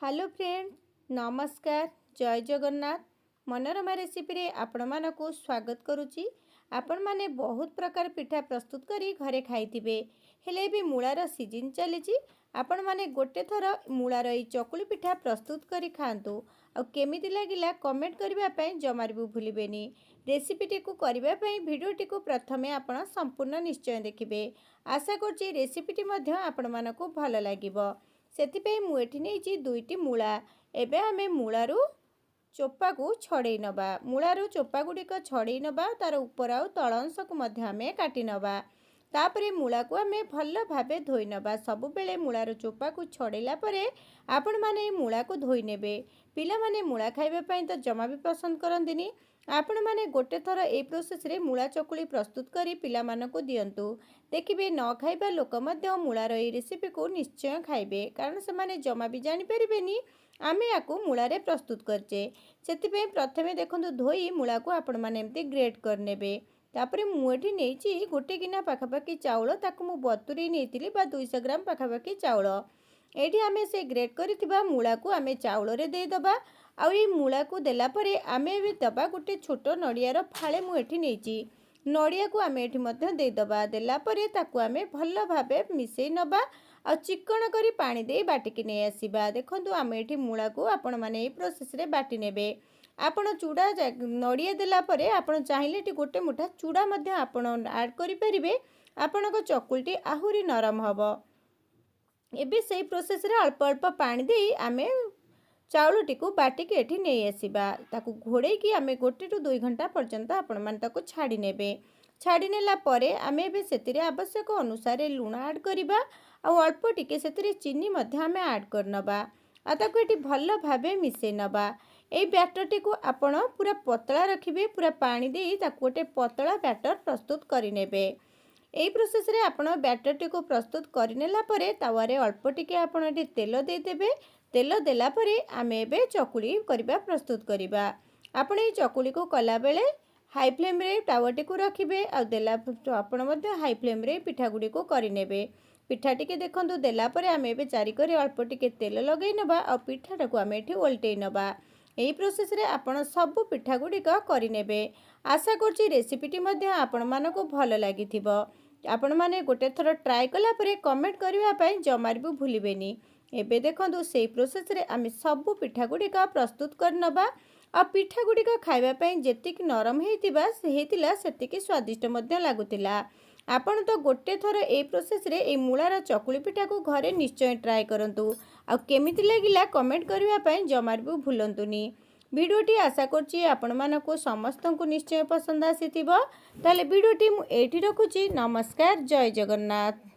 Hello friend, नमस्कार। जय Jagannath. Manorama recipe रे आपण मानकु स्वागत करुच्ची। आपण माने बहुत प्रकार पिठा प्रस्तुत करी घरे खाइथिबे, हेले भी मूलार सीजन चलीची। आपण माने गोटे थर मूलार ई चकुली पिठा प्रस्तुत करी खांतु आ केमिति लागिला कमेंट करबा पई जमार भी भूलिबेनी। रेसिपीटी को करबा पई वीडियोटी को प्रथमे आपण संपूर्ण निश्चय देखिबे। आशा करछि रेसिपीटी मध्ये आपण मानकु भल लागिबो। सेथिपे मु एठी नेइची दुईटी मूला। एबे आमे मूलारू चोपा को छड़े नबा। मूलारू चोपा गुड़िक छड़े नबा, तार ऊपर आउ तल अंश को मध्य आमे काटी नबा। तापरे मूला को आमे भल भाबे धोई नबा। सबु बेले मूलार चोपा को छड़ेला परे आपण माने मूला को धोई नेबे। पिला माने मूला खाइबा पई तो जमा भी पसंद करंदिनी। आपण माने गोटे थर ए प्रोसेस रे मूला चकुली प्रस्तुत करी पिला मानको दियंतु। देखिबे न खाइबा लोक मध्य मूलार ए रेसिपी को निश्चय खाइबे, कारण से माने जमा भी जानि परिबेनी आमे याकू मूलारे प्रस्तुत करचे। सेतिपे प्रथमे देखंतु धोई मूला को आपण माने एमती ग्रेट कर नेबे। तापरे मु एठी नेइची गोटे गिना पाखापाखी चाउल, ताकू मु बतुरी नेइतिली बा 200 ग्राम पाखापाखी चाउल। एठी आमे से ग्रेट करिथिबा मूला को आमे चाउल रे दे दबा। आ ये मूला को देला परे आमे भी दबा गोटे छोट नड़ियार फाळे मु एठी नेइची। नड़िया को आमे एठी मध्य दे दबा। देला परे ताकू आमे भल भाबे मिसेई नबा आ चिकण करी पानी दे बाटिकी नै आसीबा। देखंतु आमे एठी मूला को आपण माने ए प्रोसेस रे बाटी नेबे। आपण चूड़ा नड़िया देला परे आपण चाहिले एठी गोटे मुठा चूड़ा मध्य आपण ऐड करि परिबे। आपणको चकुलटी आहुरी नरम हबो। एबे सेही प्रोसेस रे अल्प अल्प पानी दे आमे चाउलटी को बाटिकी एठी नै आसीबा। ताकू घोड़े की आमे 1 टू 2 घंटा पर्यंत आपण मान ताकू छाड़ी नेबे। छाड़ी नेला परे आमे बे सेतिरे आवश्यक अनुसार लूण ऐड करिबा आ अल्प टिके सेतिरे चीनी मध्य आमे ऐड करनबा। आ ताकू एठी भल भाबे मिसे नबा। ए बैटरटी को आपण पूरा पतला रखिबे। पूरा पानी दे ताकू गोटे पतला बैटर प्रस्तुत करि नेबे। एई प्रोसेस रे आपण बैटरटी को प्रस्तुत करिनेला परे तावारे अल्प टिके आपण एठी तेल दे देबे। तेल देला परे आमे एबे चकुली करिबा प्रस्तुत करिबा। आपण ए चकुली को कला बेले हाई फ्लेम रे तावाटी को रखिबे आ देला आपण मध्य हाई फ्लेम रे पिठा गुडी को करि नेबे। पिठा टिके देखंतु देला परे आमे एबे चारि करे अल्प टिके तेल लगेई नबा आ पिठाटा को आमे एठी ओल्टेई नबा। एई प्रोसेस रे आपण सब पिठा गुडी को करि नेबे। आशा करछि रेसिपीटी मध्य आपण मानको भल लागिथिबो। आपण माने गोटे थर ट्राई कला परे कमेंट करिवा पई जमार भी भूलिबेनी। एबे देखंतु सेही प्रोसेस रे आमे सब पिठा गुडी का प्रस्तुत कर नबा। आ पिठा गुडी का खाइबा पई जेतिक नरम हेतिबा हेतिला सेतिक स्वादिष्ट मध्य लागुतिला। आपण तो गोटे थर ए प्रोसेस रे ए मूलार चकुली पिठा को घरे निश्चय ट्राई करंतु। आ केमिति लागिला कमेंट करिवा पई जमार भी भूलंतुनी। वीडियोटी आशा करछि आपण मानको समस्तंकु निश्चय पसंद आसीथिबो। ताले वीडियोटी मु एठी रखुछि। नमस्कार। जय जगन्नाथ।